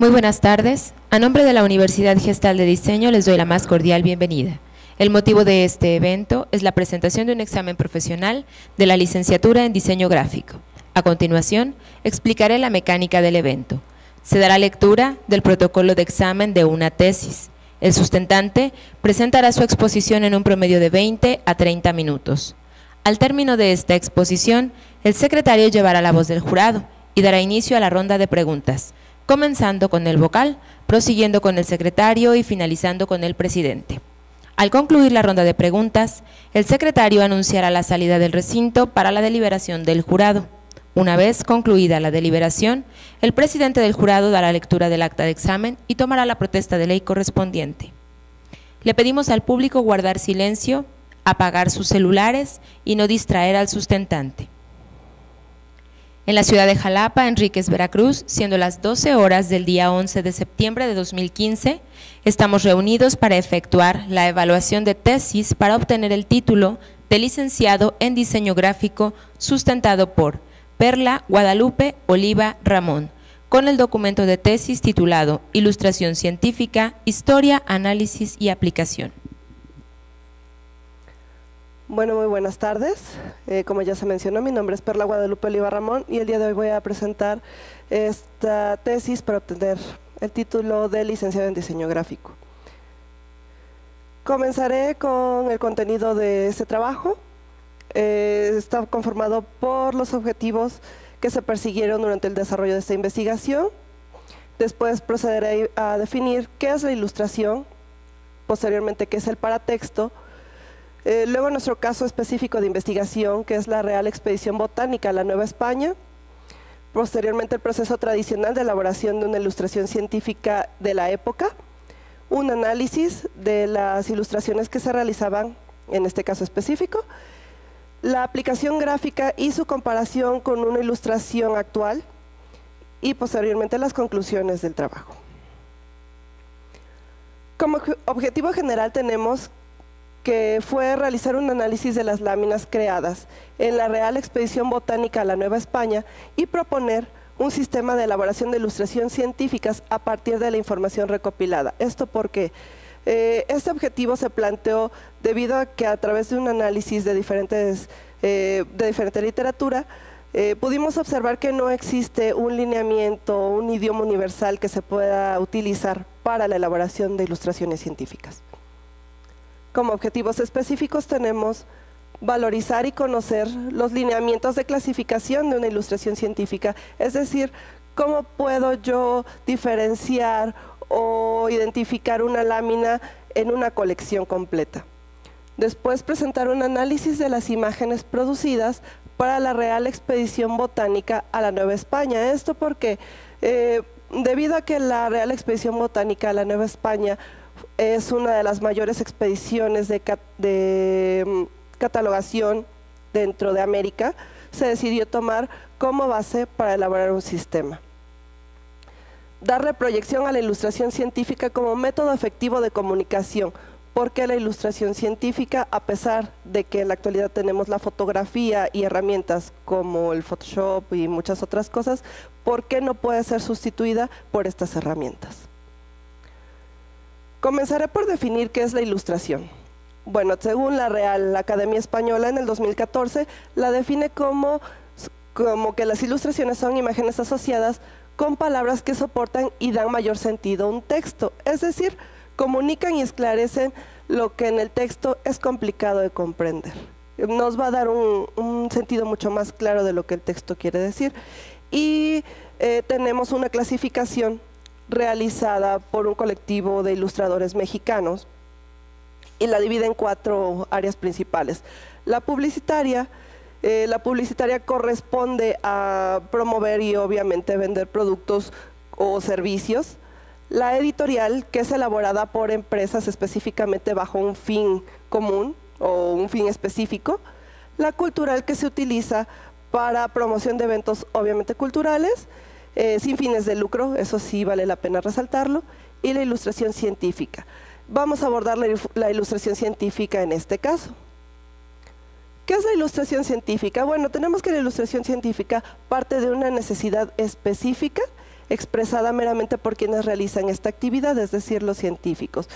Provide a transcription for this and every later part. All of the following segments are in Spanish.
Muy buenas tardes. A nombre de la Universidad Gestal de Diseño les doy la más cordial bienvenida. El motivo de este evento es la presentación de un examen profesional de la licenciatura en Diseño Gráfico. A continuación, explicaré la mecánica del evento. Se dará lectura del protocolo de examen de una tesis. El sustentante presentará su exposición en un promedio de 20 a 30 minutos. Al término de esta exposición, el secretario llevará la voz del jurado y dará inicio a la ronda de preguntas, comenzando con el vocal, prosiguiendo con el secretario y finalizando con el presidente. Al concluir la ronda de preguntas, el secretario anunciará la salida del recinto para la deliberación del jurado. Una vez concluida la deliberación, el presidente del jurado dará lectura del acta de examen y tomará la protesta de ley correspondiente. Le pedimos al público guardar silencio, apagar sus celulares y no distraer al sustentante. En la ciudad de Jalapa, Enríquez, Veracruz, siendo las 12 horas del día 11 de septiembre de 2015, estamos reunidos para efectuar la evaluación de tesis para obtener el título de licenciado en diseño gráfico sustentado por Perla Guadalupe Oliva Ramón, con el documento de tesis titulado Ilustración científica, historia, análisis y aplicación. Bueno, muy buenas tardes. Como ya se mencionó, mi nombre es Perla Guadalupe Oliva Ramón y el día de hoy voy a presentar esta tesis para obtener el título de licenciado en diseño gráfico. Comenzaré con el contenido de este trabajo. Está conformado por los objetivos que se persiguieron durante el desarrollo de esta investigación. Después procederé a definir qué es la ilustración, posteriormente qué es el paratexto. Luego nuestro caso específico de investigación, que es la Real Expedición Botánica a la Nueva España. Posteriormente el proceso tradicional de elaboración de una ilustración científica de la época. Un análisis de las ilustraciones que se realizaban en este caso específico. La aplicación gráfica y su comparación con una ilustración actual. Y posteriormente las conclusiones del trabajo. Como objetivo general tenemos que fue realizar un análisis de las láminas creadas en la Real Expedición Botánica a la Nueva España y proponer un sistema de elaboración de ilustración científicas a partir de la información recopilada. Esto porque este objetivo se planteó debido a que a través de un análisis de diferente literatura pudimos observar que no existe un lineamiento, un idioma universal que se pueda utilizar para la elaboración de ilustraciones científicas. Como objetivos específicos tenemos valorizar y conocer los lineamientos de clasificación de una ilustración científica, es decir, cómo puedo yo diferenciar o identificar una lámina en una colección completa. Después presentar un análisis de las imágenes producidas para la Real Expedición Botánica a la Nueva España. Esto porque debido a que la Real Expedición Botánica a la Nueva España es una de las mayores expediciones de catalogación dentro de América, se decidió tomar como base para elaborar un sistema. Darle proyección a la ilustración científica como método efectivo de comunicación, porque la ilustración científica, a pesar de que en la actualidad tenemos la fotografía y herramientas como el Photoshop y muchas otras cosas, ¿por qué no puede ser sustituida por estas herramientas? Comenzaré por definir qué es la ilustración. Bueno, según la Real Academia Española en el 2014, la define como que las ilustraciones son imágenes asociadas con palabras que soportan y dan mayor sentido a un texto, es decir, comunican y esclarecen lo que en el texto es complicado de comprender. Nos va a dar un sentido mucho más claro de lo que el texto quiere decir. Y tenemos una clasificación realizada por un colectivo de ilustradores mexicanos y la divide en 4 áreas principales. La publicitaria corresponde a promover y obviamente vender productos o servicios. La editorial, que es elaborada por empresas específicamente bajo un fin común o un fin específico. La cultural, que se utiliza para promoción de eventos obviamente culturales, sin fines de lucro, eso sí vale la pena resaltarlo, y la ilustración científica. Vamos a abordar la ilustración científica en este caso. ¿Qué es la ilustración científica? Bueno, tenemos que la ilustración científica parte de una necesidad específica expresada meramente por quienes realizan esta actividad, es decir, los científicos.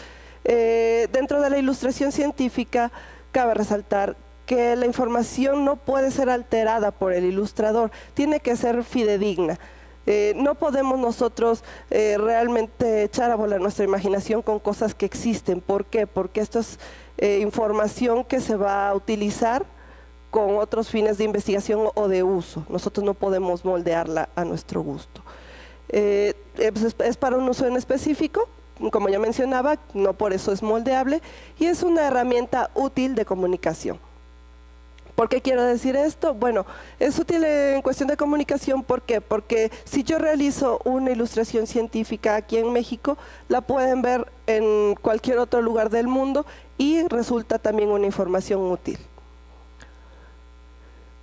Dentro de la ilustración científica, cabe resaltar que la información no puede ser alterada por el ilustrador, tiene que ser fidedigna. No podemos nosotros realmente echar a volar nuestra imaginación con cosas que existen. ¿Por qué? Porque esto es información que se va a utilizar con otros fines de investigación o de uso. Nosotros no podemos moldearla a nuestro gusto. Es para un uso en específico, como ya mencionaba, no por eso es moldeable, y es una herramienta útil de comunicación. ¿Por qué quiero decir esto? Bueno, es útil en cuestión de comunicación, ¿por qué? Porque si yo realizo una ilustración científica aquí en México, la pueden ver en cualquier otro lugar del mundo y resulta también una información útil.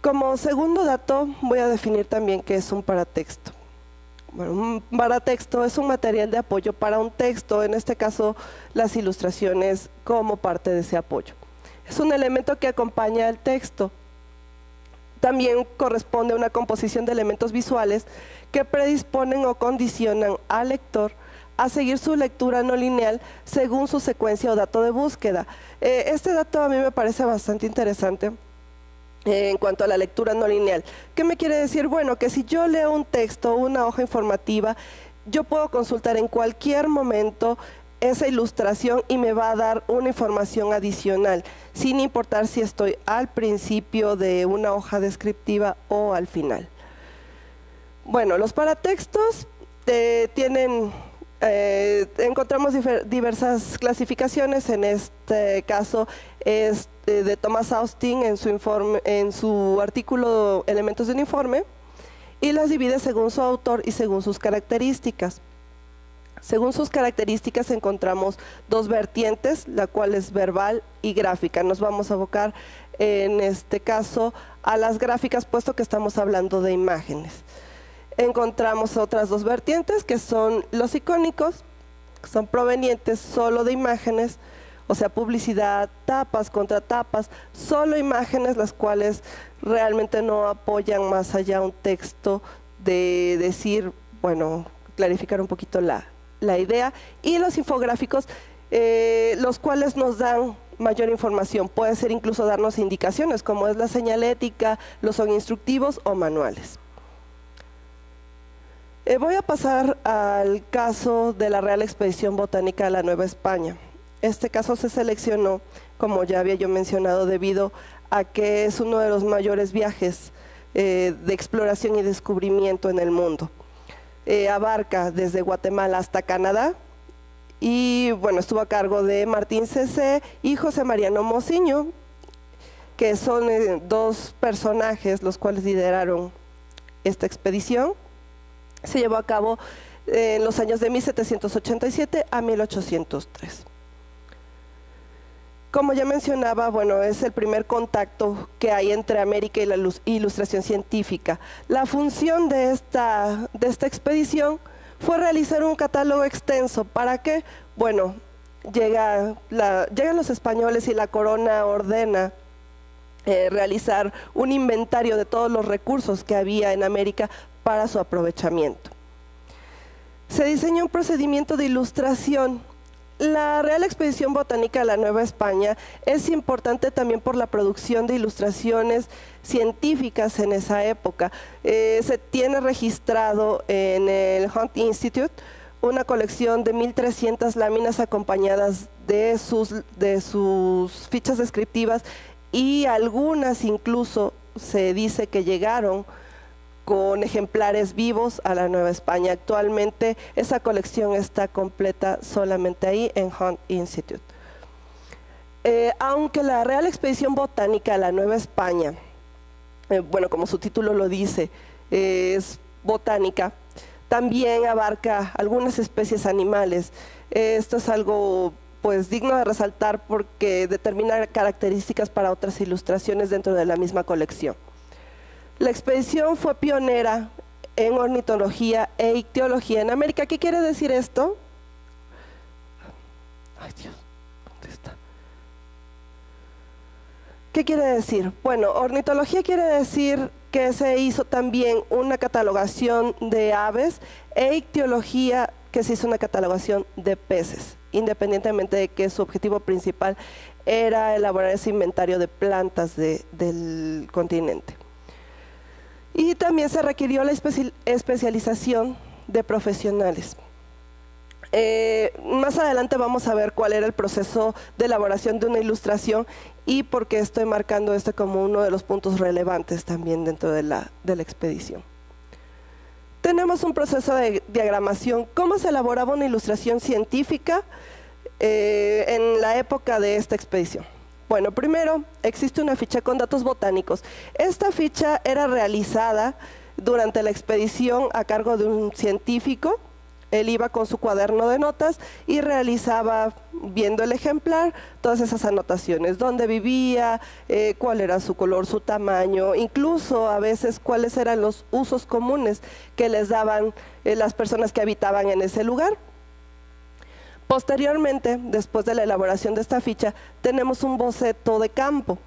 Como segundo dato, voy a definir también qué es un paratexto. Bueno, un paratexto es un material de apoyo para un texto, en este caso las ilustraciones como parte de ese apoyo. Es un elemento que acompaña al texto. También corresponde a una composición de elementos visuales que predisponen o condicionan al lector a seguir su lectura no lineal según su secuencia o dato de búsqueda. Este dato a mí me parece bastante interesante en cuanto a la lectura no lineal. ¿Qué me quiere decir? Bueno, que si yo leo un texto, una hoja informativa, yo puedo consultar en cualquier momento esa ilustración y me va a dar una información adicional, sin importar si estoy al principio de una hoja descriptiva o al final. Bueno, los paratextos encontramos diversas clasificaciones. En este caso es de Thomas Austin en su artículo Elementos de un informe, y las divide según su autor y según sus características. Según sus características encontramos dos vertientes, la cual es verbal y gráfica. Nos vamos a abocar en este caso a las gráficas, puesto que estamos hablando de imágenes. Encontramos otras dos vertientes, que son los icónicos, que son provenientes solo de imágenes, o sea, publicidad, tapas, contratapas, solo imágenes, las cuales realmente no apoyan más allá un texto de decir, bueno, clarificar un poquito la idea. Y los infográficos, los cuales nos dan mayor información, puede ser incluso darnos indicaciones, como es la señalética, los son instructivos o manuales. Voy a pasar al caso de la Real Expedición Botánica de la Nueva España. Este caso se seleccionó, como ya había yo mencionado, debido a que es uno de los mayores viajes de exploración y descubrimiento en el mundo. Abarca desde Guatemala hasta Canadá, y bueno, estuvo a cargo de Martín Cecé y José Mariano Mociño, que son dos personajes los cuales lideraron esta expedición. Se llevó a cabo en los años de 1787 a 1803. Como ya mencionaba, bueno, es el primer contacto que hay entre América y la ilustración científica. La función de esta expedición fue realizar un catálogo extenso. ¿Para qué? Bueno, llegan los españoles y la corona ordena realizar un inventario de todos los recursos que había en América para su aprovechamiento. Se diseñó un procedimiento de ilustración. La Real Expedición Botánica de la Nueva España es importante también por la producción de ilustraciones científicas en esa época. Se tiene registrado en el Hunt Institute una colección de 1.300 láminas acompañadas de sus fichas descriptivas, y algunas incluso se dice que llegaron con ejemplares vivos a la Nueva España. Actualmente esa colección está completa solamente ahí en Hunt Institute. Aunque la Real Expedición Botánica de la Nueva España, bueno, como su título lo dice, es botánica, también abarca algunas especies animales. Esto es algo pues digno de resaltar porque determina características para otras ilustraciones dentro de la misma colección. La expedición fue pionera en ornitología e ictiología en América. ¿Qué quiere decir esto? Ay, Dios, ¿dónde está? ¿Qué quiere decir? Bueno, ornitología quiere decir que se hizo también una catalogación de aves, e ictiología, que se hizo una catalogación de peces, independientemente de que su objetivo principal era elaborar ese inventario de plantas del continente. Y también se requirió la especialización de profesionales. Más adelante vamos a ver cuál era el proceso de elaboración de una ilustración y por qué estoy marcando este como uno de los puntos relevantes también dentro de la expedición. Tenemos un proceso de diagramación. ¿Cómo se elaboraba una ilustración científica en la época de esta expedición? Bueno, primero existe una ficha con datos botánicos. Esta ficha era realizada durante la expedición a cargo de un científico. Él iba con su cuaderno de notas y realizaba, viendo el ejemplar, todas esas anotaciones, dónde vivía, cuál era su color, su tamaño, incluso a veces cuáles eran los usos comunes que les daban las personas que habitaban en ese lugar. Posteriormente, después de la elaboración de esta ficha, tenemos un boceto de campo.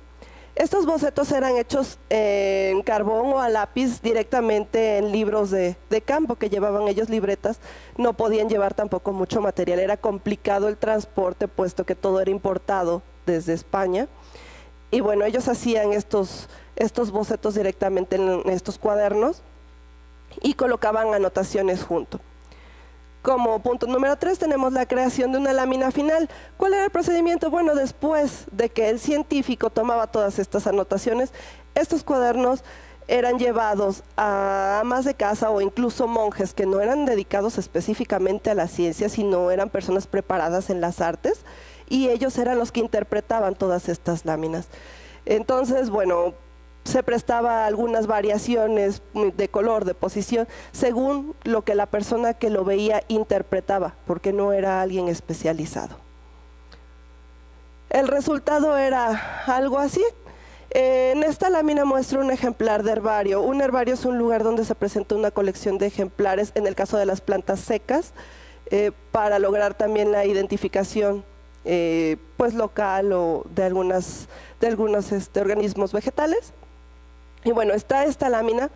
Estos bocetos eran hechos en carbón o a lápiz directamente en libros de campo que llevaban ellos, libretas. No podían llevar tampoco mucho material, era complicado el transporte puesto que todo era importado desde España. Y bueno, ellos hacían estos bocetos directamente en estos cuadernos y colocaban anotaciones junto. Como punto número 3 tenemos la creación de una lámina final. ¿Cuál era el procedimiento? Bueno, después de que el científico tomaba todas estas anotaciones, estos cuadernos eran llevados a amas de casa o incluso monjes que no eran dedicados específicamente a la ciencia, sino eran personas preparadas en las artes, y ellos eran los que interpretaban todas estas láminas. Entonces, bueno, se prestaba algunas variaciones de color, de posición, según lo que la persona que lo veía interpretaba, porque no era alguien especializado. El resultado era algo así. En esta lámina muestro un ejemplar de herbario. Un herbario es un lugar donde se presenta una colección de ejemplares, en el caso de las plantas secas, para lograr también la identificación pues local o de algunos organismos vegetales. Y bueno, está esta lámina.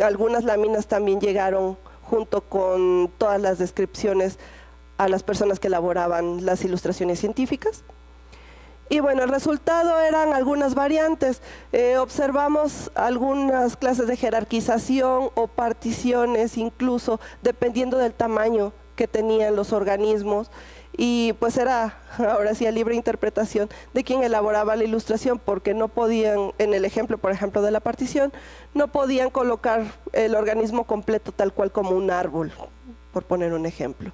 Algunas láminas también llegaron junto con todas las descripciones a las personas que elaboraban las ilustraciones científicas. Y bueno, el resultado eran algunas variantes. Observamos algunas clases de jerarquización o particiones, incluso dependiendo del tamaño que tenían los organismos. Y pues era ahora sí a libre interpretación de quien elaboraba la ilustración, porque no podían, en el ejemplo por ejemplo de la partición, no podían colocar el organismo completo tal cual como un árbol, por poner un ejemplo.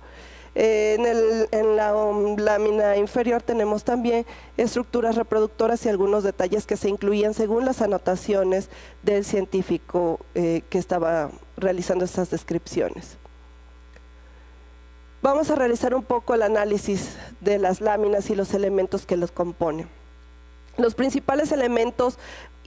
En la lámina inferior tenemos también estructuras reproductoras y algunos detalles que se incluían según las anotaciones del científico que estaba realizando estas descripciones. Vamos a realizar un poco el análisis de las láminas y los elementos que los componen. Los principales elementos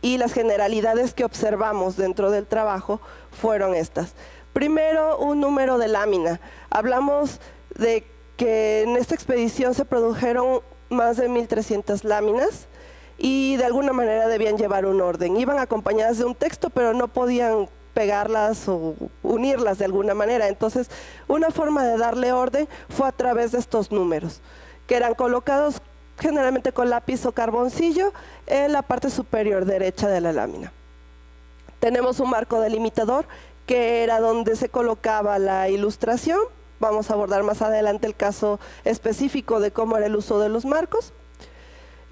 y las generalidades que observamos dentro del trabajo fueron estas. Primero, un número de lámina. Hablamos de que en esta expedición se produjeron más de 1300 láminas y de alguna manera debían llevar un orden. Iban acompañadas de un texto, pero no podían pegarlas o unirlas de alguna manera. Entonces, una forma de darle orden fue a través de estos números, que eran colocados generalmente con lápiz o carboncillo en la parte superior derecha de la lámina. Tenemos un marco delimitador, que era donde se colocaba la ilustración. Vamos a abordar más adelante el caso específico de cómo era el uso de los marcos.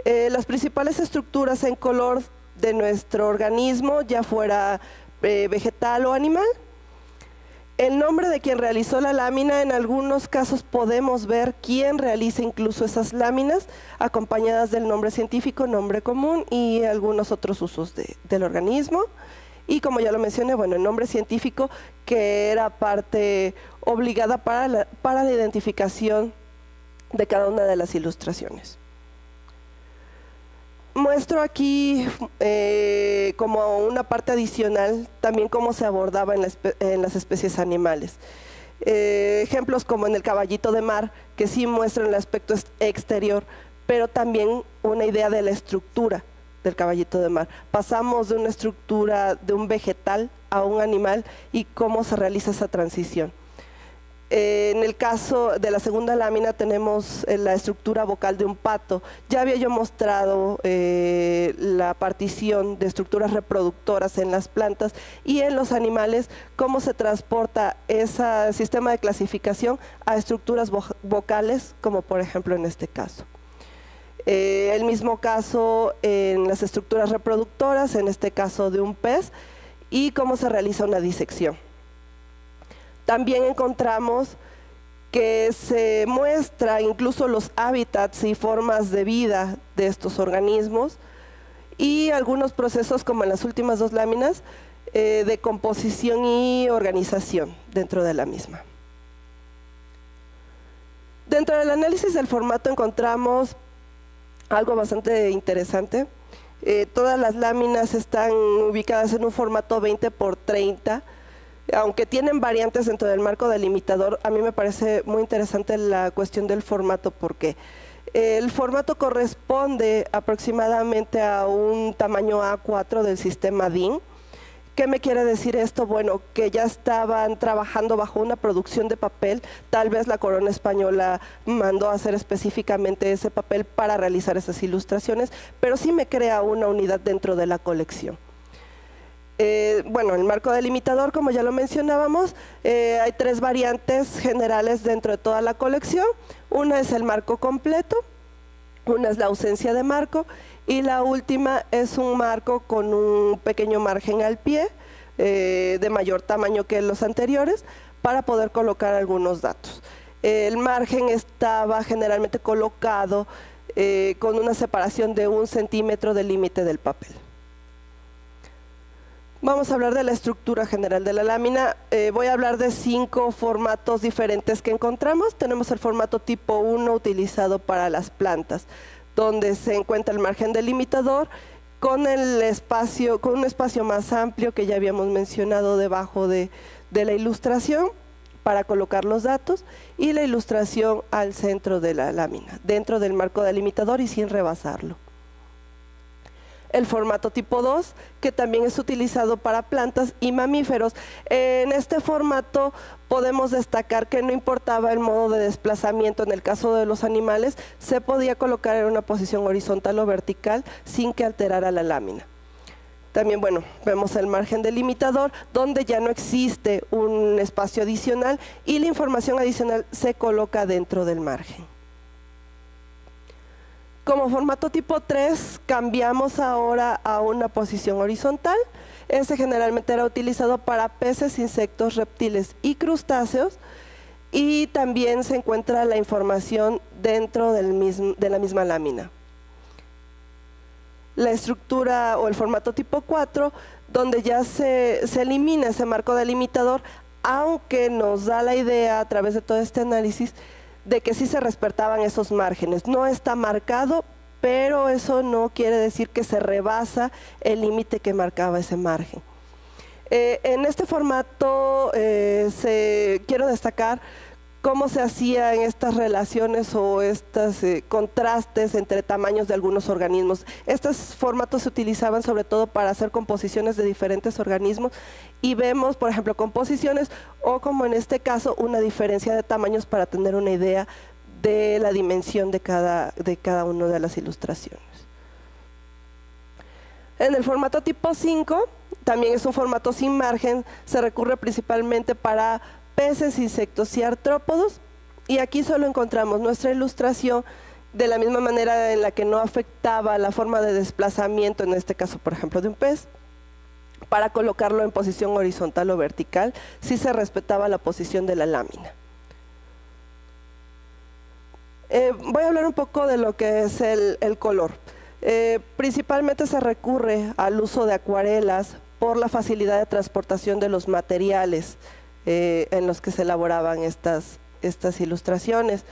Las principales estructuras en color de nuestro organismo, ya fuera vegetal o animal. El nombre de quien realizó la lámina. En algunos casos podemos ver quién realiza incluso esas láminas, acompañadas del nombre científico, nombre común y algunos otros usos del organismo. Y como ya lo mencioné, bueno, el nombre científico, que era parte obligada para la identificación de cada una de las ilustraciones. Muestro aquí como una parte adicional también cómo se abordaba en las especies animales. Ejemplos como en el caballito de mar, que sí muestran el aspecto exterior, pero también una idea de la estructura del caballito de mar. Pasamos de una estructura de un vegetal a un animal y cómo se realiza esa transición. En el caso de la segunda lámina tenemos la estructura vocal de un pato. Ya había yo mostrado la partición de estructuras reproductoras en las plantas y en los animales, cómo se transporta ese sistema de clasificación a estructuras vocales, como por ejemplo en este caso. El mismo caso en las estructuras reproductoras, en este caso de un pez, y cómo se realiza una disección. También encontramos que se muestra incluso los hábitats y formas de vida de estos organismos y algunos procesos, como en las últimas dos láminas, de composición y organización dentro de la misma. Dentro del análisis del formato encontramos algo bastante interesante. Todas las láminas están ubicadas en un formato 20×30, aunque tienen variantes dentro del marco delimitador. A mí me parece muy interesante la cuestión del formato, porque el formato corresponde aproximadamente a un tamaño A4 del sistema DIN. ¿Qué me quiere decir esto? Bueno, que ya estaban trabajando bajo una producción de papel. Tal vez la corona española mandó a hacer específicamente ese papel para realizar esas ilustraciones, pero sí me crea una unidad dentro de la colección. Bueno, el marco delimitador, como ya lo mencionábamos, hay tres variantes generales dentro de toda la colección. Una es el marco completo, una es la ausencia de marco y la última es un marco con un pequeño margen al pie, de mayor tamaño que los anteriores, para poder colocar algunos datos. El margen estaba generalmente colocado con una separación de 1 centímetro del límite del papel. Vamos a hablar de la estructura general de la lámina. Voy a hablar de 5 formatos diferentes que encontramos. Tenemos el formato tipo 1 utilizado para las plantas, donde se encuentra el margen delimitador con un espacio más amplio que ya habíamos mencionado debajo de la ilustración para colocar los datos, y la ilustración al centro de la lámina, dentro del marco delimitador y sin rebasarlo. El formato tipo 2, que también es utilizado para plantas y mamíferos. En este formato podemos destacar que no importaba el modo de desplazamiento. En el caso de los animales, se podía colocar en una posición horizontal o vertical sin que alterara la lámina. También, bueno, vemos el margen delimitador, donde ya no existe un espacio adicional y la información adicional se coloca dentro del margen. Como formato tipo 3, cambiamos ahora a una posición horizontal. Ese generalmente era utilizado para peces, insectos, reptiles y crustáceos, y también se encuentra la información dentro de la misma lámina. La estructura o el formato tipo 4, donde ya se elimina ese marco delimitador, aunque nos da la idea a través de todo este análisis de que sí se respetaban esos márgenes. No está marcado, pero eso no quiere decir que se rebasa el límite que marcaba ese margen. En este formato quiero destacar cómo se hacían estas relaciones o estos contrastes entre tamaños de algunos organismos. Estos formatos se utilizaban sobre todo para hacer composiciones de diferentes organismos, y vemos, por ejemplo, composiciones o, como en este caso, una diferencia de tamaños para tener una idea de la dimensión de cada una de las ilustraciones. En el formato tipo 5, también es un formato sin margen, se recurre principalmente para peces, insectos y artrópodos, y aquí solo encontramos nuestra ilustración de la misma manera en la que no afectaba la forma de desplazamiento, en este caso por ejemplo de un pez, para colocarlo en posición horizontal o vertical, si se respetaba la posición de la lámina. Voy a hablar un poco de lo que es el color. Principalmente se recurre al uso de acuarelas por la facilidad de transportación de los materiales en los que se elaboraban estas ilustraciones.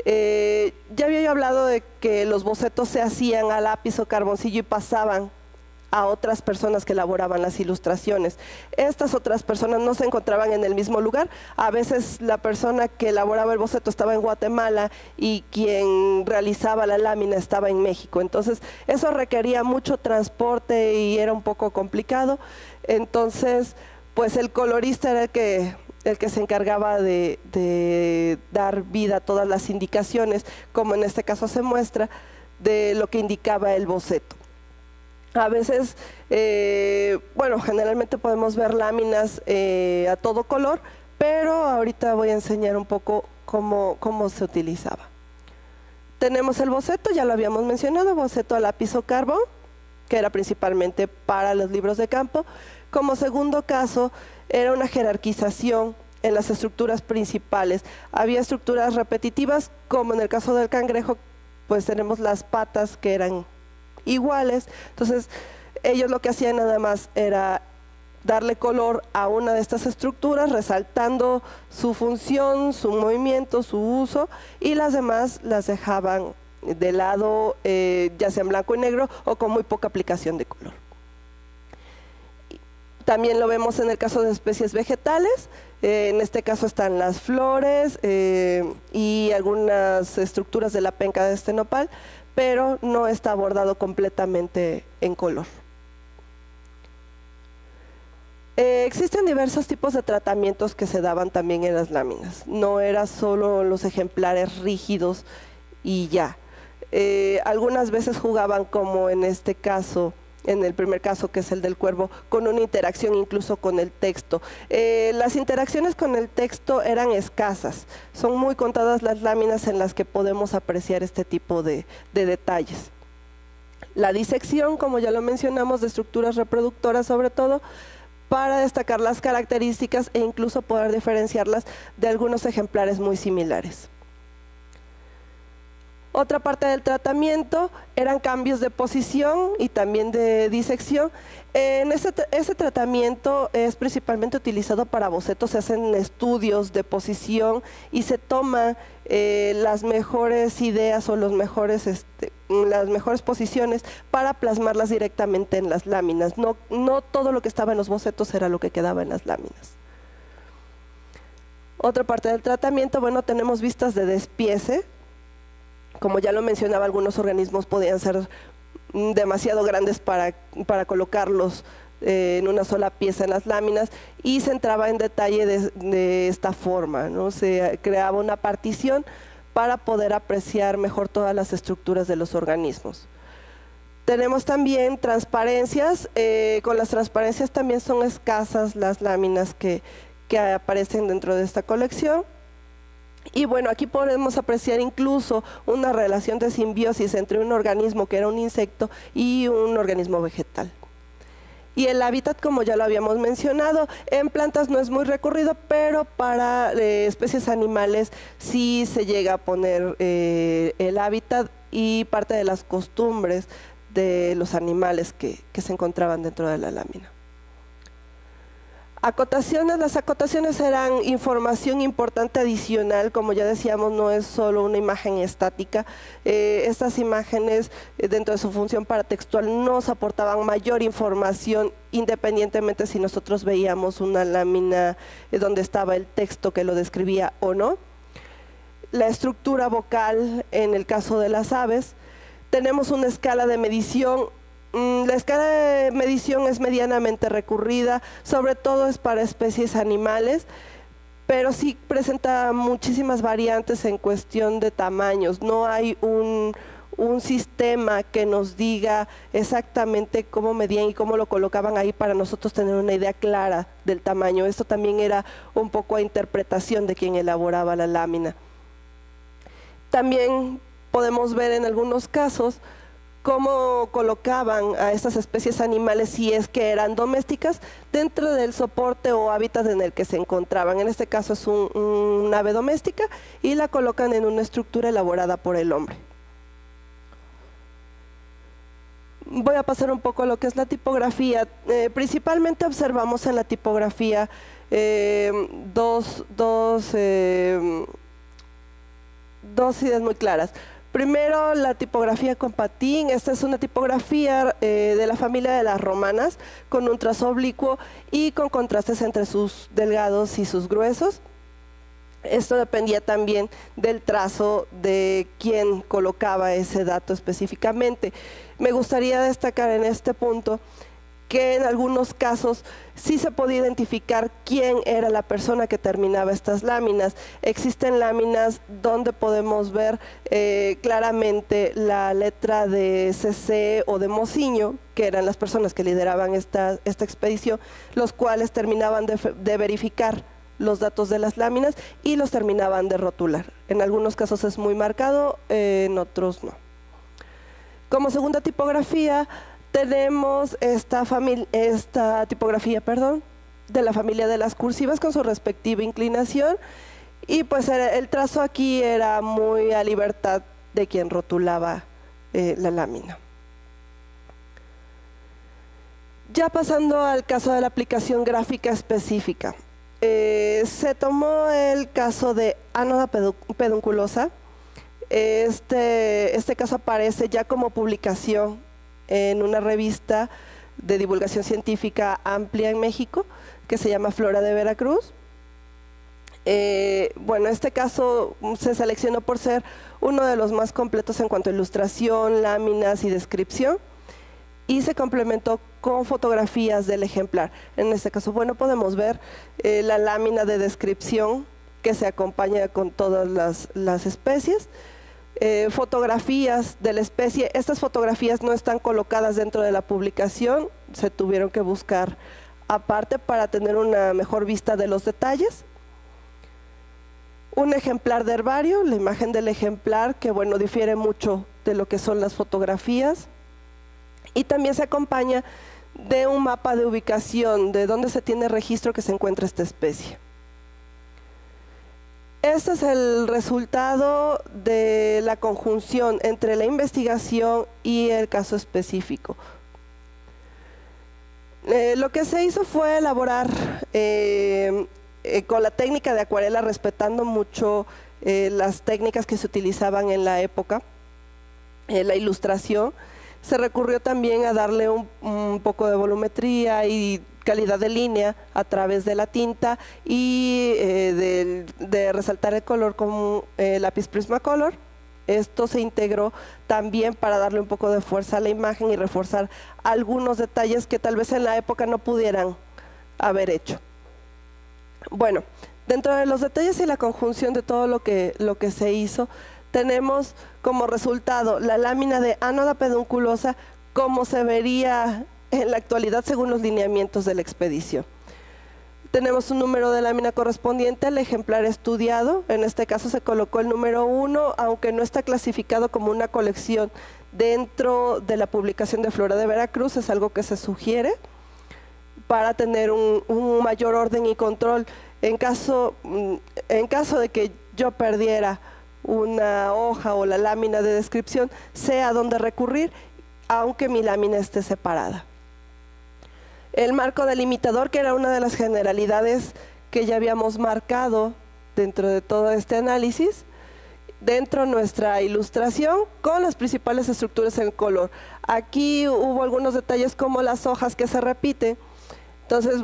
Ya había yo hablado de que los bocetos se hacían a lápiz o carboncillo y pasaban a otras personas que elaboraban las ilustraciones. Estas otras personas no se encontraban en el mismo lugar. A veces la persona que elaboraba el boceto estaba en Guatemala y quien realizaba la lámina estaba en México. Entonces eso requería mucho transporte y era un poco complicado. Entonces pues el colorista era el que se encargaba de dar vida a todas las indicaciones, como en este caso se muestra, de lo que indicaba el boceto. A veces, bueno, generalmente podemos ver láminas a todo color, pero ahorita voy a enseñar un poco cómo se utilizaba. Tenemos el boceto, ya lo habíamos mencionado, boceto a lápiz o carbón, que era principalmente para los libros de campo. Como segundo caso, era una jerarquización en las estructuras principales. Había estructuras repetitivas, como en el caso del cangrejo, pues tenemos las patas que eran iguales. Entonces ellos lo que hacían nada más era darle color a una de estas estructuras, resaltando su función, su movimiento, su uso, y las demás las dejaban de lado, ya sea en blanco y negro o con muy poca aplicación de color. También lo vemos en el caso de especies vegetales. En este caso están las flores y algunas estructuras de la penca de este nopal, pero no está abordado completamente en color. Existen diversos tipos de tratamientos que se daban también en las láminas. No era solo los ejemplares rígidos y ya. Algunas veces jugaban, como en este caso, en el primer caso, que es el del cuervo, con una interacción incluso con el texto. Las interacciones con el texto eran escasas. Son muy contadas las láminas en las que podemos apreciar este tipo de detalles. La disección, como ya lo mencionamos, de estructuras reproductoras sobre todo, para destacar las características e incluso poder diferenciarlas de algunos ejemplares muy similares. Otra parte del tratamiento eran cambios de posición y también de disección. Ese tratamiento es principalmente utilizado para bocetos. Se hacen estudios de posición y se toman las mejores ideas o las mejores posiciones para plasmarlas directamente en las láminas. No todo lo que estaba en los bocetos era lo que quedaba en las láminas. Otra parte del tratamiento, bueno, tenemos vistas de despiece. Como ya lo mencionaba, algunos organismos podían ser demasiado grandes para colocarlos en una sola pieza en las láminas, y se entraba en detalle de esta forma, ¿no? Se creaba una partición para poder apreciar mejor todas las estructuras de los organismos. Tenemos también transparencias. Con las transparencias también son escasas las láminas que aparecen dentro de esta colección. Y bueno, aquí podemos apreciar incluso una relación de simbiosis entre un organismo que era un insecto y un organismo vegetal. Y el hábitat, como ya lo habíamos mencionado, en plantas no es muy recurrido, pero para especies animales sí se llega a poner el hábitat y parte de las costumbres de los animales que se encontraban dentro de la lámina. Acotaciones. Las acotaciones eran información importante adicional. Como ya decíamos, no es solo una imagen estática. Estas imágenes, dentro de su función paratextual, nos aportaban mayor información, independientemente si nosotros veíamos una lámina donde estaba el texto que lo describía o no. La estructura vocal en el caso de las aves. Tenemos una escala de medición. La escala de medición es medianamente recurrida, sobre todo es para especies animales, pero sí presenta muchísimas variantes en cuestión de tamaños. No hay un sistema que nos diga exactamente cómo medían y cómo lo colocaban ahí para nosotros tener una idea clara del tamaño. Esto también era un poco a interpretación de quien elaboraba la lámina. También podemos ver en algunos casos cómo colocaban a estas especies animales, si es que eran domésticas, dentro del soporte o hábitat en el que se encontraban. En este caso es un ave doméstica y la colocan en una estructura elaborada por el hombre. Voy a pasar un poco a lo que es la tipografía. Principalmente observamos en la tipografía dos ideas muy claras. Primero, la tipografía con patín. Esta es una tipografía de la familia de las romanas, con un trazo oblicuo y con contrastes entre sus delgados y sus gruesos. Esto dependía también del trazo de quien colocaba ese dato específicamente. Me gustaría destacar en este punto que en algunos casos sí se podía identificar quién era la persona que terminaba estas láminas. Existen láminas donde podemos ver claramente la letra de CC o de Mociño, que eran las personas que lideraban esta expedición, los cuales terminaban de verificar los datos de las láminas y los terminaban de rotular. En algunos casos es muy marcado, en otros no. Como segunda tipografía tenemos esta tipografía, de la familia de las cursivas con su respectiva inclinación, y pues el trazo aquí era muy a libertad de quien rotulaba la lámina. Ya pasando al caso de la aplicación gráfica específica, se tomó el caso de ánoda pedunculosa. Este caso aparece ya como publicación en una revista de divulgación científica amplia en México, que se llama Flora de Veracruz. Bueno, este caso se seleccionó por ser uno de los más completos en cuanto a ilustración, láminas y descripción, y se complementó con fotografías del ejemplar. En este caso, bueno, podemos ver la lámina de descripción que se acompaña con todas las especies, fotografías de la especie. Estas fotografías no están colocadas dentro de la publicación, se tuvieron que buscar aparte para tener una mejor vista de los detalles. Un ejemplar de herbario, la imagen del ejemplar, que bueno, difiere mucho de lo que son las fotografías, y también se acompaña de un mapa de ubicación de dónde se tiene registro que se encuentra esta especie. Este es el resultado de la conjunción entre la investigación y el caso específico. Lo que se hizo fue elaborar con la técnica de acuarela, respetando mucho las técnicas que se utilizaban en la época, la ilustración. Se recurrió también a darle un poco de volumetría y calidad de línea a través de la tinta y de resaltar el color con lápiz Prismacolor. Esto se integró también para darle un poco de fuerza a la imagen y reforzar algunos detalles que tal vez en la época no pudieran haber hecho. Bueno, dentro de los detalles y la conjunción de todo lo que se hizo, tenemos como resultado la lámina de ánoda pedunculosa como se vería en la actualidad según los lineamientos de la expedición. Tenemos un número de lámina correspondiente al ejemplar estudiado. En este caso se colocó el número 1, aunque no está clasificado como una colección dentro de la publicación de Flora de Veracruz. Es algo que se sugiere para tener un mayor orden y control. En caso de que yo perdiera una hoja o la lámina de descripción, sé a dónde recurrir, aunque mi lámina esté separada. El marco delimitador, que era una de las generalidades que ya habíamos marcado dentro de todo este análisis, dentro de nuestra ilustración con las principales estructuras en color. Aquí hubo algunos detalles como las hojas que se repiten, entonces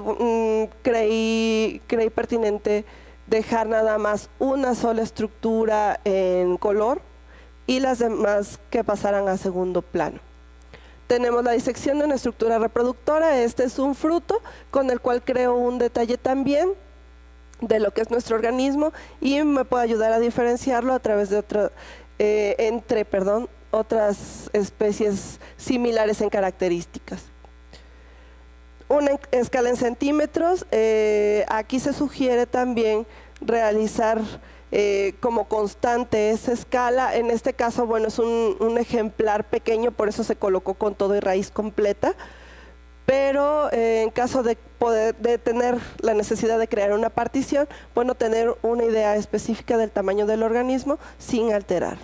creí pertinente dejar nada más una sola estructura en color y las demás que pasaran a segundo plano. Tenemos la disección de una estructura reproductora. Este es un fruto con el cual creo un detalle también de lo que es nuestro organismo y me puede ayudar a diferenciarlo a través de otras especies similares en características. Una escala en centímetros. Aquí se sugiere también realizar como constante esa escala. En este caso, bueno, es un ejemplar pequeño, por eso se colocó con todo y raíz completa, pero en caso de tener la necesidad de crear una partición, bueno, tener una idea específica del tamaño del organismo sin alterar.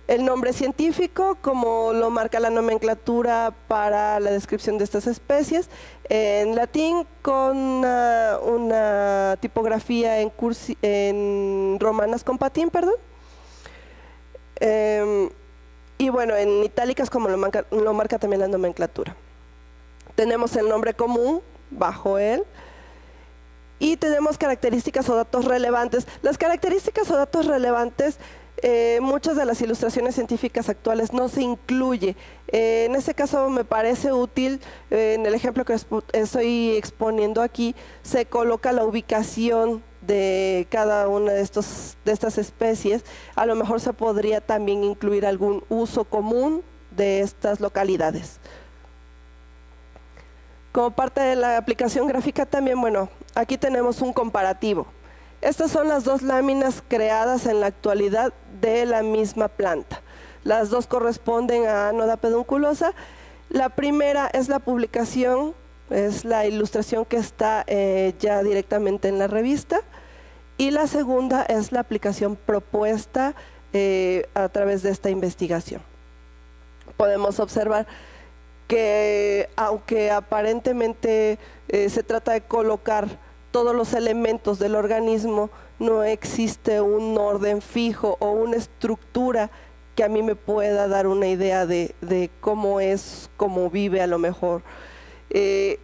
El nombre científico, como lo marca la nomenclatura para la descripción de estas especies, en latín con una tipografía en romanas con patín, Y bueno, en itálicas como lo marca también la nomenclatura. Tenemos el nombre común bajo él y tenemos características o datos relevantes. Las características o datos relevantes, muchas de las ilustraciones científicas actuales no se incluye. En ese caso me parece útil, en el ejemplo que estoy exponiendo aquí, se coloca la ubicación de cada una de estas especies. A lo mejor se podría también incluir algún uso común de estas localidades. Como parte de la aplicación gráfica también, bueno, aquí tenemos un comparativo. Estas son las dos láminas creadas en la actualidad de la misma planta. Las dos corresponden a Anoda pedunculosa. La primera es la publicación, es la ilustración que está ya directamente en la revista. Y la segunda es la aplicación propuesta a través de esta investigación. Podemos observar que aunque aparentemente se trata de colocar todos los elementos del organismo, no existe un orden fijo o una estructura que a mí me pueda dar una idea de cómo es, cómo vive a lo mejor.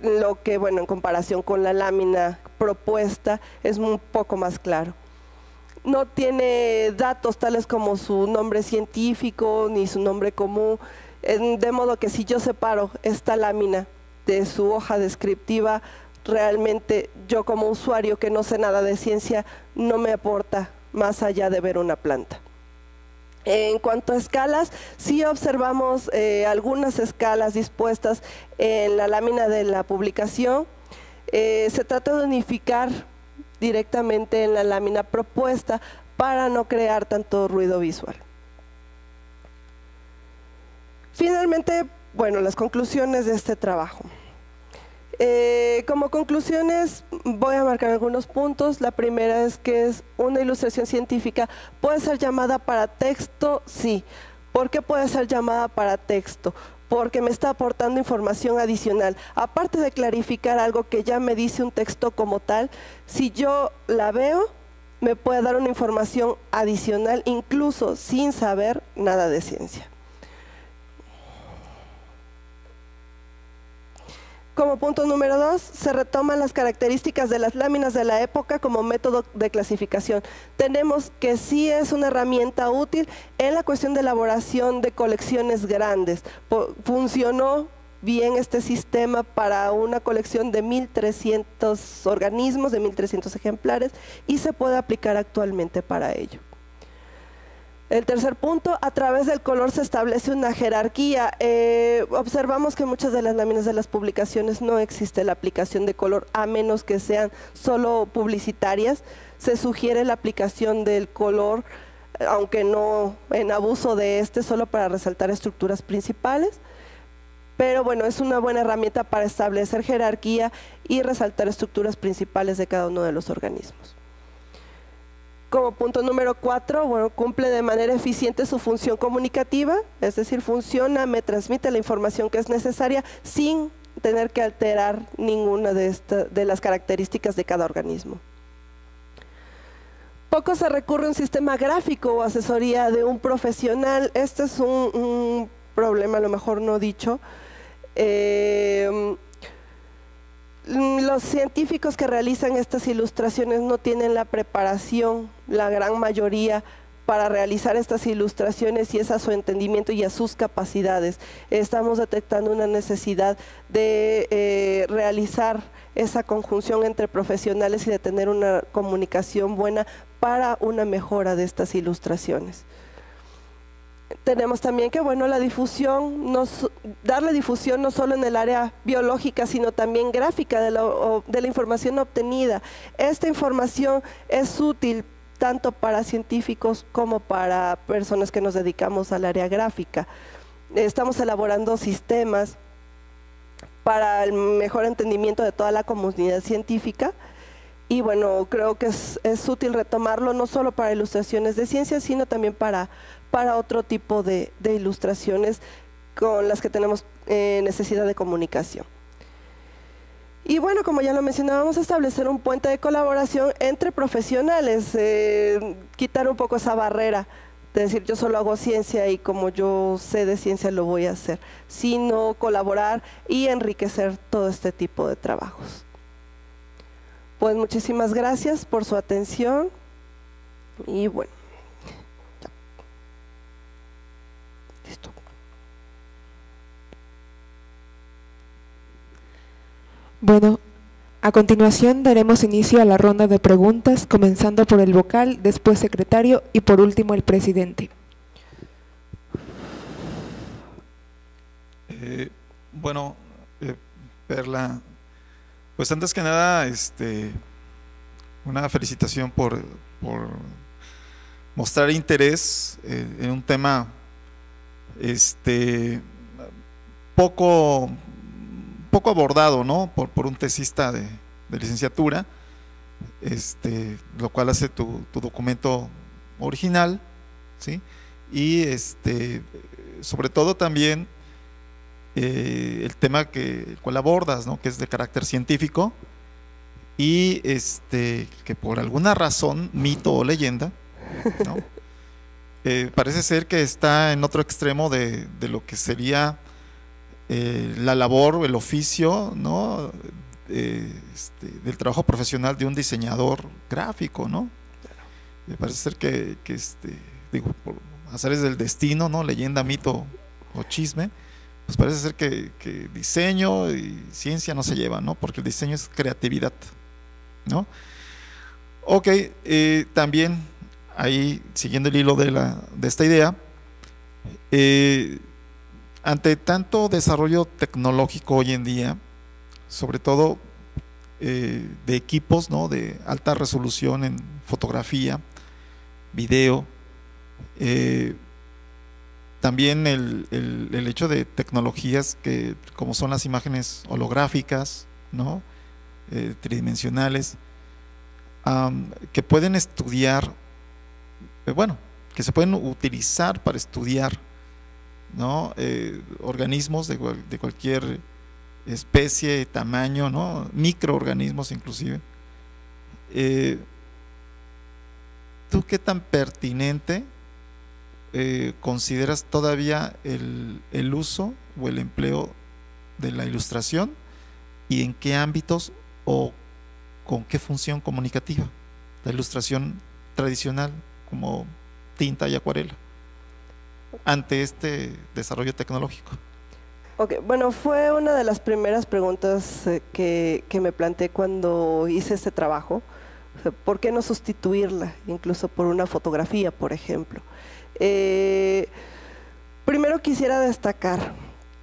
Lo que, bueno, en comparación con la lámina propuesta es un poco más claro. No tiene datos tales como su nombre científico ni su nombre común, de modo que si yo separo esta lámina de su hoja descriptiva, realmente yo como usuario que no sé nada de ciencia no me aporta más allá de ver una planta. En cuanto a escalas, sí observamos algunas escalas dispuestas en la lámina de la publicación. Se trata de unificar directamente en la lámina propuesta para no crear tanto ruido visual. Finalmente, bueno, las conclusiones de este trabajo. Como conclusiones voy a marcar algunos puntos. La primera es que es una ilustración científica. ¿Puede ser llamada para texto? Sí. ¿Por qué puede ser llamada para texto? Porque me está aportando información adicional. Aparte de clarificar algo que ya me dice un texto como tal, si yo la veo, me puede dar una información adicional, incluso sin saber nada de ciencia. Como punto número 2, se retoman las características de las láminas de la época como método de clasificación. Tenemos que sí es una herramienta útil en la cuestión de elaboración de colecciones grandes. Funcionó bien este sistema para una colección de 1.300 organismos, de 1.300 ejemplares, y se puede aplicar actualmente para ello. El tercer punto, a través del color se establece una jerarquía. Observamos que muchas de las láminas de las publicaciones no existe la aplicación de color, a menos que sean solo publicitarias. Se sugiere la aplicación del color, aunque no en abuso de este, solo para resaltar estructuras principales. Pero bueno, es una buena herramienta para establecer jerarquía y resaltar estructuras principales de cada uno de los organismos. Como punto número 4, bueno, cumple de manera eficiente su función comunicativa, es decir, funciona, me transmite la información que es necesaria sin tener que alterar ninguna de las características de cada organismo. Poco se recurre a un sistema gráfico o asesoría de un profesional. Este es un problema a lo mejor no dicho. Los científicos que realizan estas ilustraciones no tienen la preparación, la gran mayoría, para realizar estas ilustraciones, y es a su entendimiento y a sus capacidades. Estamos detectando una necesidad de realizar esa conjunción entre profesionales y de tener una comunicación buena para una mejora de estas ilustraciones. Tenemos también que, bueno, la difusión, darle difusión no solo en el área biológica, sino también gráfica de la información obtenida. Esta información es útil tanto para científicos como para personas que nos dedicamos al área gráfica. Estamos elaborando sistemas para el mejor entendimiento de toda la comunidad científica. Y bueno, creo que es útil retomarlo no solo para ilustraciones de ciencia, sino también para otro tipo de ilustraciones con las que tenemos necesidad de comunicación. Y bueno, como ya lo mencionábamos, establecer un puente de colaboración entre profesionales, quitar un poco esa barrera de decir yo solo hago ciencia y como yo sé de ciencia lo voy a hacer, sino colaborar y enriquecer todo este tipo de trabajos. Pues muchísimas gracias por su atención y bueno, ya. Listo. Bueno, a continuación daremos inicio a la ronda de preguntas, comenzando por el vocal, después secretario y por último el presidente. Bueno, Perla, pues antes que nada, una felicitación por mostrar interés en un tema poco abordado, ¿no? por un tesista de licenciatura, lo cual hace tu documento original, ¿sí? Y sobre todo también el tema el cual abordas, ¿no? Que es de carácter científico y que por alguna razón, mito o leyenda, ¿no? Parece ser que está en otro extremo de lo que sería la labor o el oficio, ¿no? Del trabajo profesional de un diseñador gráfico, ¿no? Parece ser que digo, por azares del destino, ¿no? Leyenda, mito o chisme, pues parece ser que diseño y ciencia no se llevan, ¿no? Porque el diseño es creatividad, ¿no? Ok, también ahí siguiendo el hilo de esta idea, ante tanto desarrollo tecnológico hoy en día, sobre todo de equipos, ¿no? De alta resolución en fotografía, video, también el hecho de tecnologías como son las imágenes holográficas, ¿no? Tridimensionales, que pueden estudiar, bueno, que se pueden utilizar para estudiar, ¿no? Organismos de cualquier especie, tamaño, ¿no? Microorganismos inclusive. ¿Tú qué tan pertinente consideras todavía el uso o el empleo de la ilustración y en qué ámbitos o con qué función comunicativa? La ilustración tradicional como tinta y acuarela ante este desarrollo tecnológico. Ok, bueno, fue una de las primeras preguntas que me planteé cuando hice este trabajo. O sea, ¿por qué no sustituirla incluso por una fotografía, por ejemplo? Primero quisiera destacar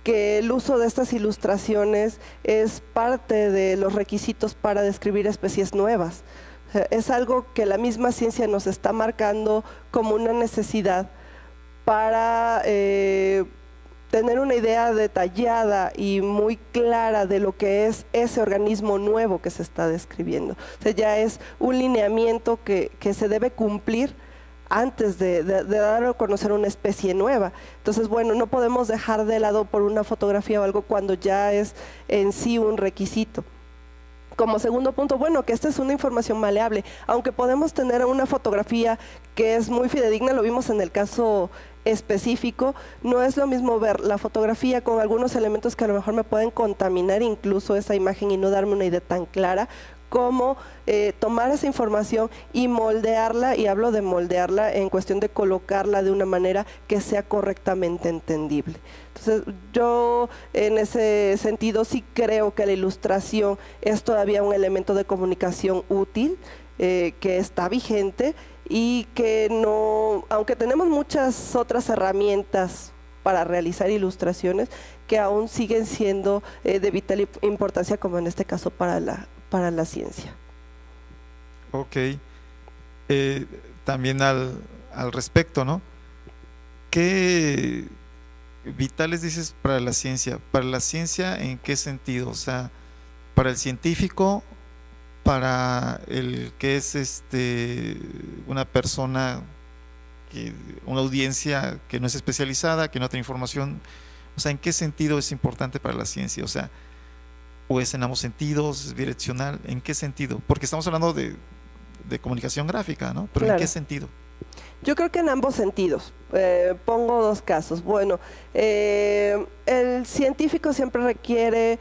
que el uso de estas ilustraciones es parte de los requisitos para describir especies nuevas. O sea, es algo que la misma ciencia nos está marcando como una necesidad para tener una idea detallada y muy clara de lo que es ese organismo nuevo que se está describiendo. O sea, ya es un lineamiento que se debe cumplir antes de dar a conocer una especie nueva. Entonces, bueno, no podemos dejar de lado por una fotografía o algo cuando ya es en sí un requisito. Como segundo punto, bueno, que esta es una información maleable, aunque podemos tener una fotografía que es muy fidedigna, lo vimos en el caso específico, no es lo mismo ver la fotografía con algunos elementos que a lo mejor me pueden contaminar incluso esa imagen y no darme una idea tan clara, como tomar esa información y moldearla, y hablo de moldearla en cuestión de colocarla de una manera que sea correctamente entendible. Entonces yo en ese sentido sí creo que la ilustración es todavía un elemento de comunicación útil, que está vigente y que no, aunque tenemos muchas otras herramientas para realizar ilustraciones, que aún siguen siendo de vital importancia, como en este caso para la ciencia. Ok, también al respecto, ¿no? ¿Qué vitales dices para la ciencia? ¿Para la ciencia en qué sentido? O sea, para el científico, para el que es una persona, una audiencia que no es especializada, que no tiene información. O sea, ¿en qué sentido es importante para la ciencia? O sea, ¿o es en ambos sentidos, es bidireccional? ¿En qué sentido? Porque estamos hablando de comunicación gráfica, ¿no? Pero claro. ¿En qué sentido? Yo creo que en ambos sentidos. Pongo dos casos. Bueno, el científico siempre requiere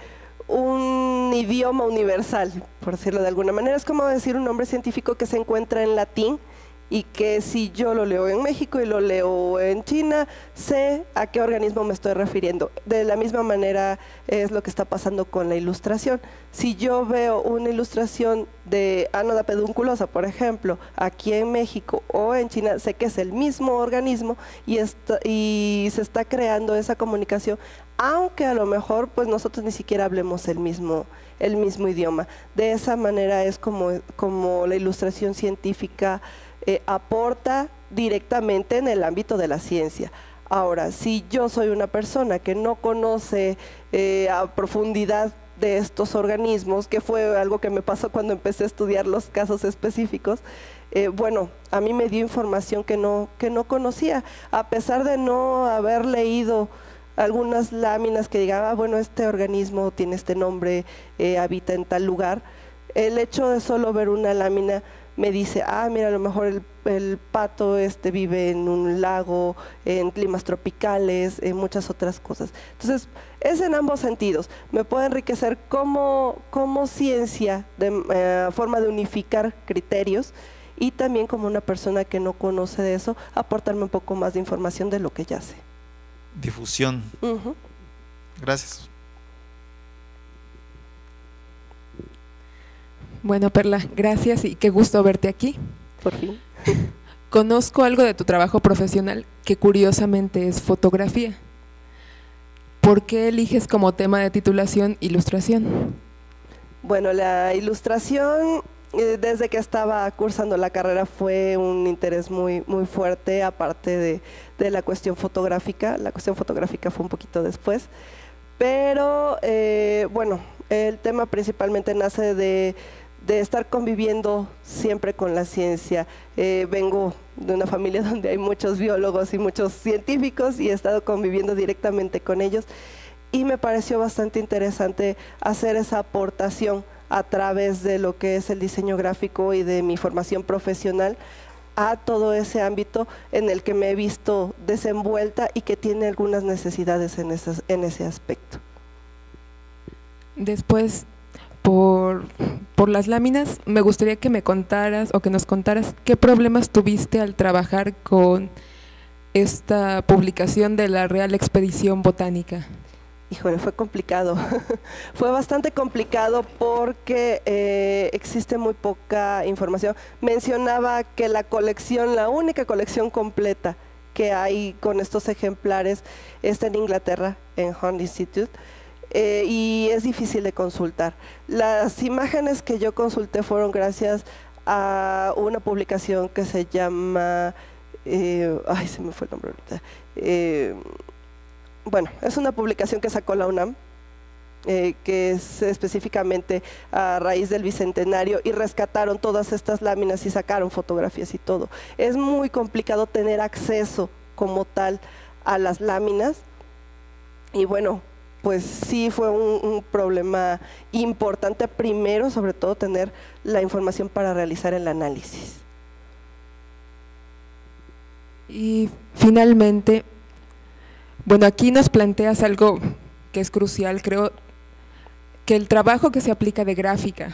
un idioma universal, por decirlo de alguna manera. Es como decir un nombre científico que se encuentra en latín y que si yo lo leo en México y lo leo en China, sé a qué organismo me estoy refiriendo. De la misma manera es lo que está pasando con la ilustración. Si yo veo una ilustración de Anoda pedunculosa, por ejemplo, aquí en México o en China, sé que es el mismo organismo y se está creando esa comunicación, aunque a lo mejor pues nosotros ni siquiera hablemos el mismo idioma. De esa manera es como la ilustración científica aporta directamente en el ámbito de la ciencia. Ahora, si yo soy una persona que no conoce a profundidad de estos organismos, que fue algo que me pasó cuando empecé a estudiar los casos específicos, bueno, a mí me dio información que no conocía, a pesar de no haber leído algunas láminas que digan, bueno, este organismo tiene este nombre, habita en tal lugar. El hecho de solo ver una lámina me dice, mira, a lo mejor el pato vive en un lago, en climas tropicales, en muchas otras cosas. Entonces, es en ambos sentidos. Me puede enriquecer como ciencia, forma de unificar criterios, y también como una persona que no conoce de eso, aportarme un poco más de información de lo que ya sé. Difusión. Gracias. Bueno, Perla, gracias y qué gusto verte aquí. Por fin. Conozco algo de tu trabajo profesional que curiosamente es fotografía. ¿Por qué eliges como tema de titulación ilustración? Bueno, la ilustración desde que estaba cursando la carrera fue un interés muy fuerte, aparte de la cuestión fotográfica. La cuestión fotográfica fue un poquito después, pero bueno, el tema principalmente nace de estar conviviendo siempre con la ciencia. Vengo de una familia donde hay muchos biólogos y muchos científicos y he estado conviviendo directamente con ellos y me pareció bastante interesante hacer esa aportación a través de lo que es el diseño gráfico y de mi formación profesional a todo ese ámbito en el que me he visto desenvuelta y que tiene algunas necesidades en ese aspecto. Después, por las láminas, me gustaría que me contaras o que nos contaras qué problemas tuviste al trabajar con esta publicación de la Real Expedición Botánica. Híjole, fue complicado. Fue bastante complicado porque existe muy poca información. Mencionaba que la única colección completa que hay con estos ejemplares está en Inglaterra, en Hunt Institute, y es difícil de consultar. Las imágenes que yo consulté fueron gracias a una publicación que se llama, se me fue el nombre ahorita, bueno, es una publicación que sacó la UNAM, que es específicamente a raíz del Bicentenario, y rescataron todas estas láminas y sacaron fotografías y todo. Es muy complicado tener acceso como tal a las láminas y bueno, pues sí fue un problema importante primero, sobre todo tener la información para realizar el análisis. Y finalmente, bueno, aquí nos planteas algo que es crucial, creo, que el trabajo que se aplica de gráfica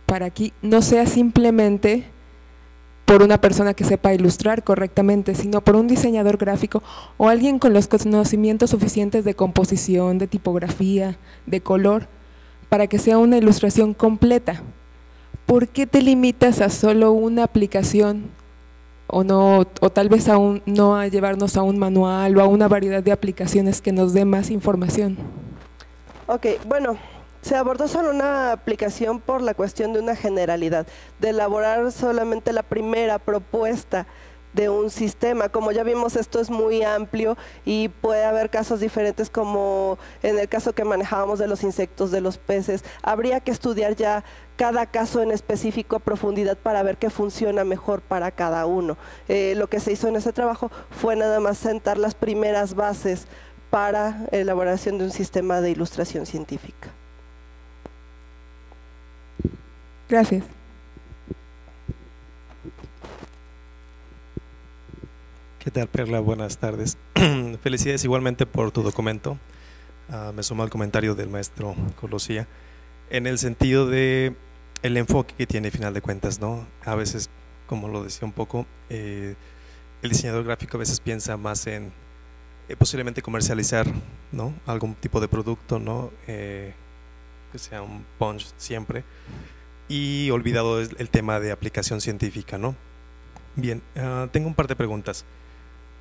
para aquí no sea simplemente por una persona que sepa ilustrar correctamente, sino por un diseñador gráfico o alguien con los conocimientos suficientes de composición, de tipografía, de color, para que sea una ilustración completa. ¿Por qué te limitas a solo una aplicación? O tal vez no a llevarnos a un manual o a una variedad de aplicaciones que nos dé más información. Ok, bueno, se abordó solo una aplicación por la cuestión de una generalidad, de elaborar solamente la primera propuesta de un sistema. Como ya vimos, esto es muy amplio y puede haber casos diferentes, como en el caso que manejábamos de los insectos, de los peces. Habría que estudiar ya cada caso en específico a profundidad para ver qué funciona mejor para cada uno. Lo que se hizo en ese trabajo fue nada más sentar las primeras bases para la elaboración de un sistema de ilustración científica. Gracias. ¿Qué tal, Perla? Buenas tardes. Felicidades igualmente por tu documento. Me sumo al comentario del maestro Colosía, en el sentido de el enfoque que tiene, final de cuentas, ¿no? A veces, como lo decía un poco, el diseñador gráfico a veces piensa más en posiblemente comercializar, ¿no?, algún tipo de producto, ¿no?, que sea un punch siempre, y olvidado el tema de aplicación científica, ¿no? Bien, tengo un par de preguntas.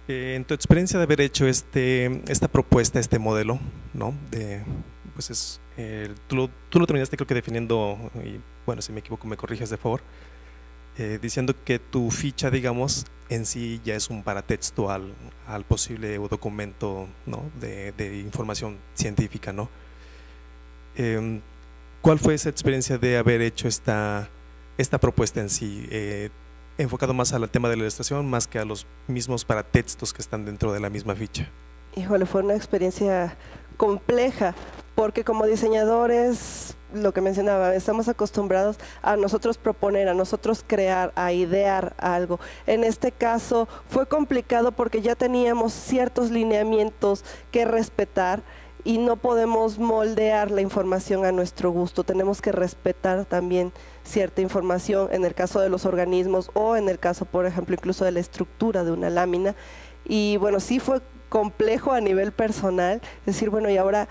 En tu experiencia de haber hecho esta propuesta, este modelo, ¿no?, pues tú lo terminaste, creo que definiendo, y bueno, si me equivoco me corriges de favor, diciendo que tu ficha, digamos, en sí ya es un paratexto al posible documento, ¿no?, de información científica, ¿no? ¿Cuál fue esa experiencia de haber hecho esta propuesta en sí? Enfocado más al tema de la ilustración, más que a los mismos paratextos que están dentro de la misma ficha. Híjole, fue una experiencia compleja, porque como diseñadores, lo que mencionaba, estamos acostumbrados a nosotros proponer, a nosotros crear, a idear algo. En este caso fue complicado porque ya teníamos ciertos lineamientos que respetar y no podemos moldear la información a nuestro gusto, tenemos que respetar también cierta información en el caso de los organismos o en el caso, por ejemplo, incluso de la estructura de una lámina. Y bueno, sí fue complejo a nivel personal, decir, bueno, y ahora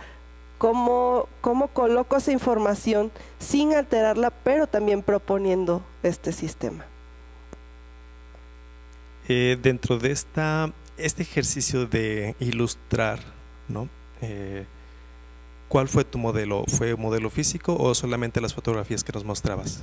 ¿cómo coloco esa información sin alterarla, pero también proponiendo este sistema? Dentro de este ejercicio de ilustrar, ¿no?, ¿cuál fue tu modelo? ¿Fue un modelo físico o solamente las fotografías que nos mostrabas?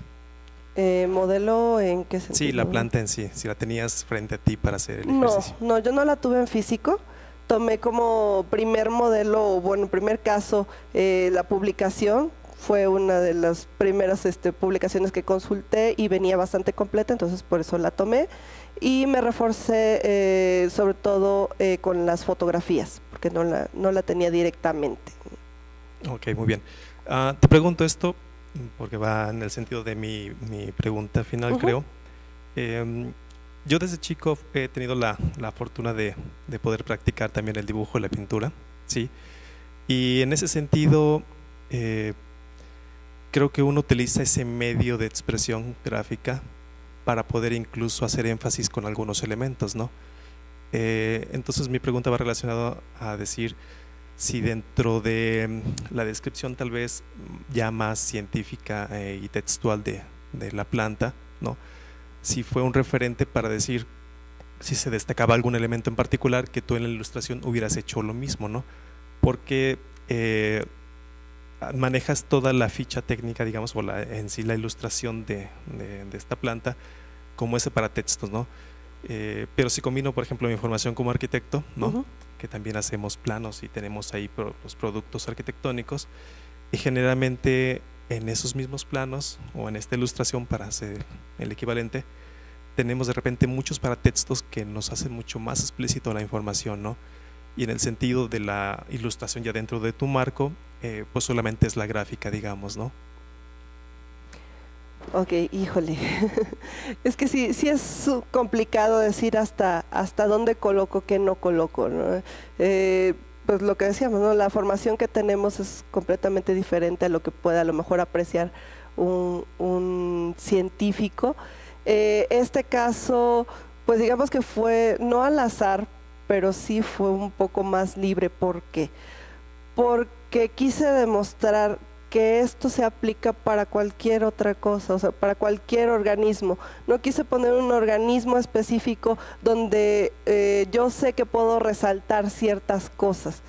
¿Modelo en qué sentido? Sí, la planta en sí, si la tenías frente a ti para hacer el ejercicio. No, yo no la tuve en físico. Tomé como primer modelo, bueno, primer caso, la publicación. Fue una de las primeras publicaciones que consulté y venía bastante completa, entonces por eso la tomé. Y me reforcé sobre todo con las fotografías, porque no la tenía directamente. Ok, muy bien. Te pregunto esto porque va en el sentido de mi pregunta final, creo. Yo desde chico he tenido la fortuna de poder practicar también el dibujo y la pintura, ¿sí? Y en ese sentido, creo que uno utiliza ese medio de expresión gráfica para poder incluso hacer énfasis con algunos elementos, ¿no? Entonces mi pregunta va relacionada a decir si dentro de la descripción tal vez ya más científica y textual de la planta, ¿no?, si fue un referente para decir si se destacaba algún elemento en particular que tú en la ilustración hubieras hecho lo mismo, ¿no? Porque manejas toda la ficha técnica, digamos, o en sí la ilustración de esta planta como ese paratextos, ¿no? Pero si combino, por ejemplo, mi formación como arquitecto, ¿no?, que también hacemos planos y tenemos ahí los productos arquitectónicos, y generalmente en esos mismos planos o en esta ilustración, para hacer el equivalente, tenemos de repente muchos paratextos que nos hacen mucho más explícito la información, ¿no? Y en el sentido de la ilustración ya dentro de tu marco, pues solamente es la gráfica, digamos, ¿no? Ok, híjole, es que sí es complicado decir hasta dónde coloco, qué no coloco, ¿no? Pues lo que decíamos, ¿no?, la formación que tenemos es completamente diferente a lo que pueda a lo mejor apreciar un científico. Este caso, pues digamos que fue no al azar, pero sí fue un poco más libre. ¿Por qué? Porque quise demostrar que esto se aplica para cualquier otra cosa, o sea, para cualquier organismo. No quise poner un organismo específico donde yo sé que puedo resaltar ciertas cosas.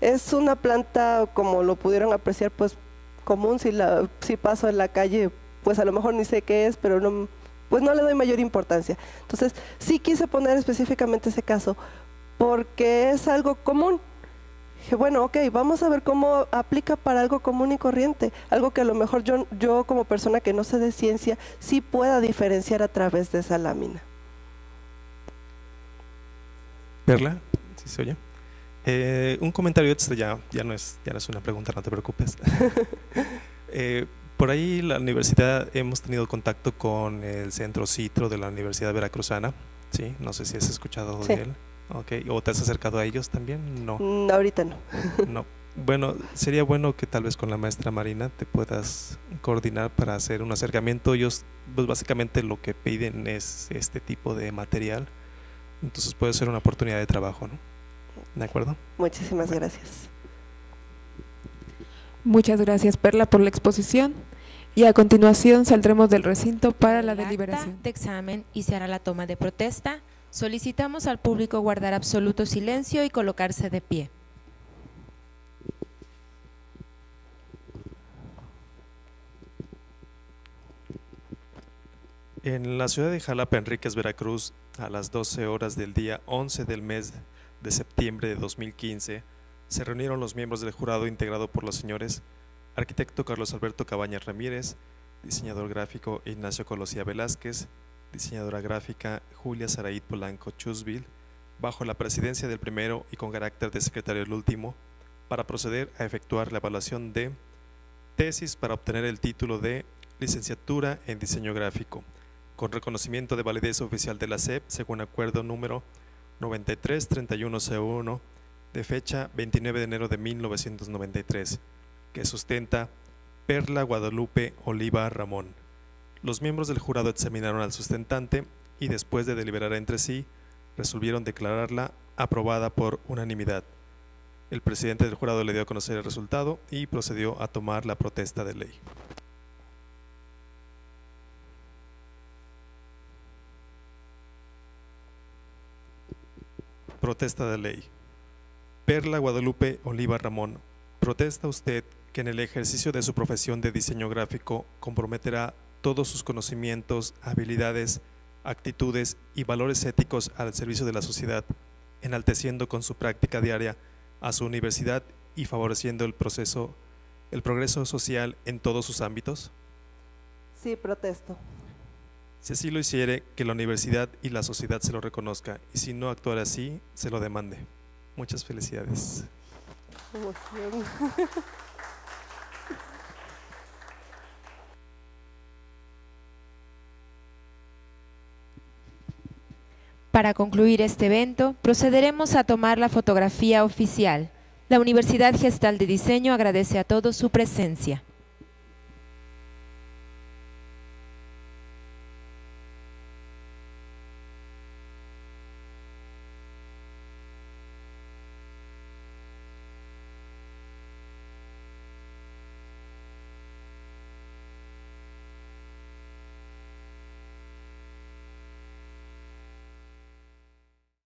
Es una planta, como lo pudieron apreciar, pues común. Si paso en la calle, pues a lo mejor ni sé qué es, pero pues no le doy mayor importancia. Entonces sí quise poner específicamente ese caso porque es algo común. Dije, bueno, ok, vamos a ver cómo aplica para algo común y corriente, algo que a lo mejor yo como persona que no sé de ciencia sí pueda diferenciar a través de esa lámina. Perla, ¿sí se oye? Un comentario extra, ya no es una pregunta, no te preocupes. Por ahí la universidad hemos tenido contacto con el Centro CITRO de la Universidad Veracruzana, Sí, no sé si has escuchado Sí. de él. Okay. ¿O te has acercado a ellos también? No. Ahorita no. No. Bueno, sería bueno que tal vez con la maestra Marina te puedas coordinar para hacer un acercamiento. Ellos, pues básicamente lo que piden es este tipo de material, entonces puede ser una oportunidad de trabajo, ¿no? ¿De acuerdo? Muchísimas gracias. Muchas gracias, Perla, por la exposición. Y a continuación saldremos del recinto para la El acta deliberación. de examen y se hará la toma de protesta. Solicitamos al público guardar absoluto silencio y colocarse de pie. En la ciudad de Jalapa, Enríquez, Veracruz, a las 12 horas del día 11 del mes de septiembre de 2015, se reunieron los miembros del jurado integrado por los señores arquitecto Carlos Alberto Cabañas Ramírez, diseñador gráfico Ignacio Colosía Velázquez, diseñadora gráfica Julia Saraid Polanco Chusville, bajo la presidencia del primero y con carácter de secretario el último, para proceder a efectuar la evaluación de tesis para obtener el título de licenciatura en diseño gráfico, con reconocimiento de validez oficial de la SEP, según acuerdo número 93-3101, de fecha 29 de enero de 1993, que sustenta Perla Guadalupe Oliva Ramón. Los miembros del jurado examinaron al sustentante y después de deliberar entre sí, resolvieron declararla aprobada por unanimidad. El presidente del jurado le dio a conocer el resultado y procedió a tomar la protesta de ley. Protesta de ley. Perla Guadalupe Oliva Ramón, protesta usted que en el ejercicio de su profesión de diseño gráfico comprometerá todos sus conocimientos, habilidades, actitudes y valores éticos al servicio de la sociedad, enalteciendo con su práctica diaria a su universidad y favoreciendo el progreso social en todos sus ámbitos? Sí, protesto. Si así lo hiciere, que la universidad y la sociedad se lo reconozca, y si no actuara así, se lo demande. Muchas felicidades. Emoción. Para concluir este evento, procederemos a tomar la fotografía oficial. La Universidad Gestal de Diseño agradece a todos su presencia.